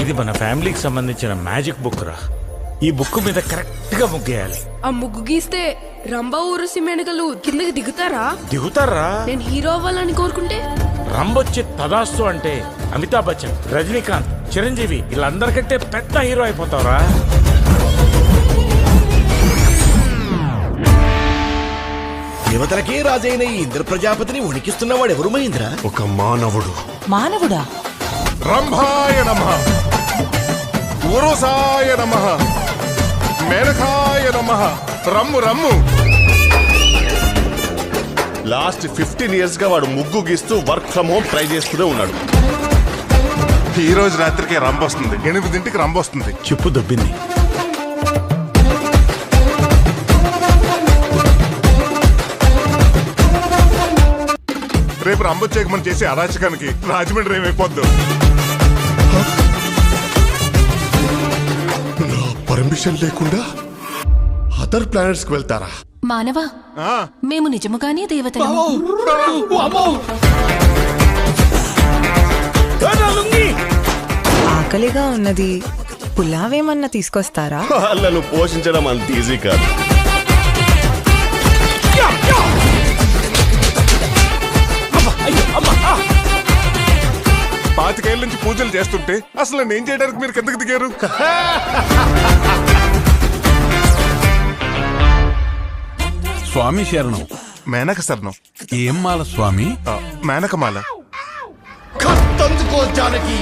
ఇది మన ఫ్యామిలీకి సంబంధించిన మ్యాజిక్ బుక్ రా. ఈ బుక్ మీద కరెక్ట్ గా ముగ్గేయాలి. ఆ ముగ్గు గీస్తే రంభా ఊరసి మేనకలు కిందకి దిగుతారా? దిగుతారా? నేను హీరో అవ్వాలని కోరుకుంటే రంబొచ్చి తదాస్తు అంటే అమితాబ్ బచ్చన్, రజనీకాంత్, చిరంజీవి వీళ్ళందరికంటే పెద్ద హీరో అయిపోతావురా. దేవతలకే రాజైన ఈ ఇంద్ర ప్రజాపతిని ఉనికిస్తున్నవాడు ఎవరు మహేంద్ర? ఒక మానవుడు. మానవుడా? రంభాయ నమః, ఉరుసాయ నమః, మేనకాయ నమః. రమ్ము రమ్ము. లాస్ట్ 15 years గా వాడు ముగ్గు గీస్తూ వర్క్ ఫ్రమ్ హోమ్ ట్రై చేస్తూనే ఉన్నాడు. ఈ రోజు రాత్రికి రంబొస్తుంది, 8ంటికి రంబొస్తుంది. చెప్పు దొబ్బింది. రేపు రంబొచ్చాక మనం చేసే అరాచకానికి రాజమండ్రి ఏమైపోద్దు. నా పర్మిషన్ లేకుండా అదర్ ప్లానెట్స్ కి వెళ్తారా? మానవా, మేము నిజముగానే దేవతలము. ఆకలిగా ఉన్నది, పులావేమన్నా తీసుకొస్తారా? వాళ్ళను పోషించడం అంత ఈజీ కాదు. పాతికేళ్ళ నుంచి పూజలు చేస్తుంటే అసలు నేను చేయడానికి మీరు కిందకి దిగారు. స్వామి శరణం. మేనక శరణం. ఏం మాల స్వామి? మేనకమాల. ఖత్తందుకో జానకి.